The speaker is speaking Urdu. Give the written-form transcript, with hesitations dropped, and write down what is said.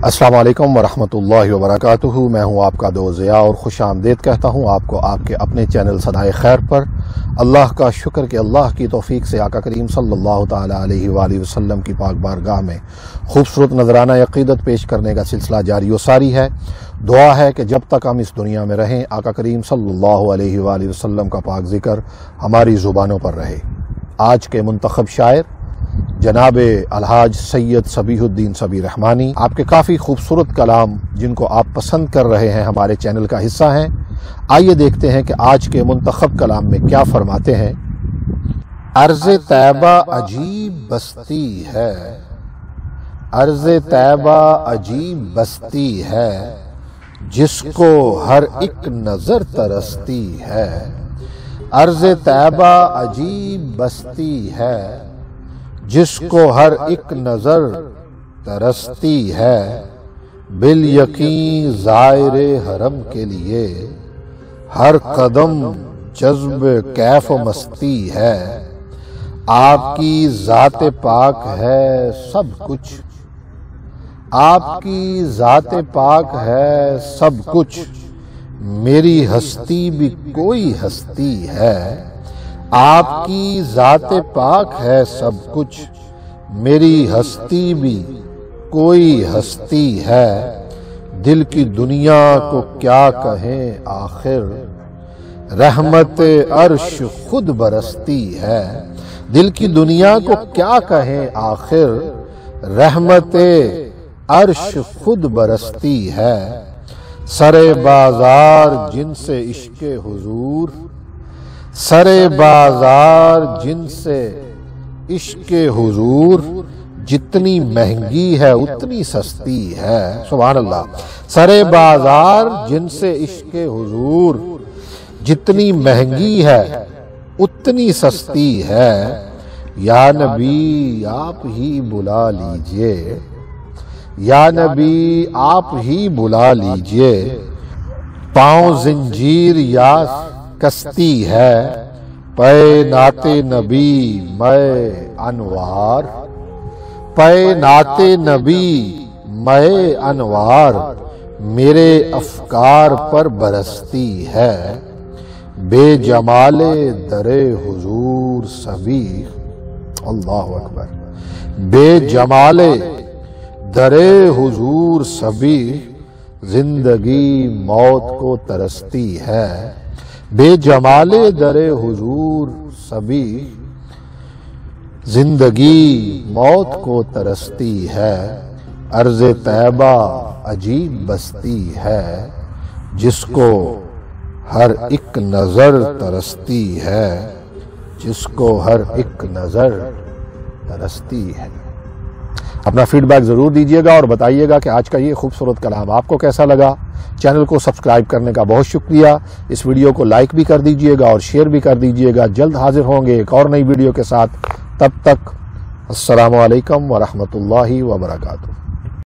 السلام علیکم ورحمۃ اللہ وبرکاتہ۔ میں ہوں آپ کا دوست ضیاء اور خوش آمدید کہتا ہوں آپ کو آپ کے اپنے چینل صدائے خیر پر۔ اللہ کا شکر کہ اللہ کی توفیق سے آقا کریم صلی اللہ تعالی علیہ وآلہ وسلم کی پاک بارگاہ میں خوبصورت نذرانہ عقیدت پیش کرنے کا سلسلہ جاری و ساری ہے۔ دعا ہے کہ جب تک ہم اس دنیا میں رہیں آقا کریم صلی اللہ علیہ وآلہ وسلم کا پاک ذکر ہماری زبانوں پر رہے۔ آج کے منتخب شاعر جناب الحاج سید صبیح الدین صبی رحمانی، آپ کے کافی خوبصورت کلام جن کو آپ پسند کر رہے ہیں ہمارے چینل کا حصہ ہیں۔ آئیے دیکھتے ہیں کہ آج کے منتخب کلام میں کیا فرماتے ہیں۔ عرض طیبہ عجیب بستی ہے، عرض طیبہ عجیب بستی ہے، جس کو ہر ایک نظر ترستی ہے۔ عرض طیبہ عجیب بستی ہے، جس کو ہر ایک نظر ترستی ہے۔ بالیقین زائر حرم کے لیے ہر قدم جذب کیف و مستی ہے۔ آپ کی ذات پاک ہے سب کچھ، آپ کی ذات پاک ہے سب کچھ، میری ہستی بھی کوئی ہستی ہے۔ آپ کی ذات پاک ہے سب کچھ، میری ہستی بھی کوئی ہستی ہے۔ دل کی دنیا کو کیا کہیں آخر، رحمت عرش خود برستی ہے۔ دل کی دنیا کو کیا کہیں آخر، رحمت عرش خود برستی ہے۔ سرے بازار جن سے عشق حضور، سرے بازار جن سے عشق حضور، جتنی مہنگی ہے اتنی سستی ہے۔ سبحان اللہ۔ سرے بازار جن سے عشق حضور، جتنی مہنگی ہے اتنی سستی ہے۔ یا نبی آپ ہی بلا لیجئے، یا نبی آپ ہی بلا لیجئے، پاؤں زنجیر یا کشتی ہے، پے نعت نبی میں انوار، پے نعت نبی میں انوار، میرے افکار پر برستی ہے۔ بے جمال در حضور صبیح، اللہ اکبر، بے جمال در حضور صبیح، زندگی موت کو ترستی ہے۔ بے جمال در حضور صبیح، زندگی موت کو ترستی ہے۔ عرض طیبہ عجیب بستی ہے، جس کو ہر ایک نظر ترستی ہے، جس کو ہر ایک نظر ترستی ہے۔ اپنا فیڈ بیک ضرور دیجیے گا اور بتائیے گا کہ آج کا یہ خوبصورت کلام آپ کو کیسا لگا۔ چینل کو سبسکرائب کرنے کا بہت شکریہ۔ اس ویڈیو کو لائک بھی کر دیجیے گا اور شیئر بھی کر دیجیے گا۔ جلد حاضر ہوں گے ایک اور نئی ویڈیو کے ساتھ، تب تک السلام علیکم ورحمۃ اللہ وبرکاتہ۔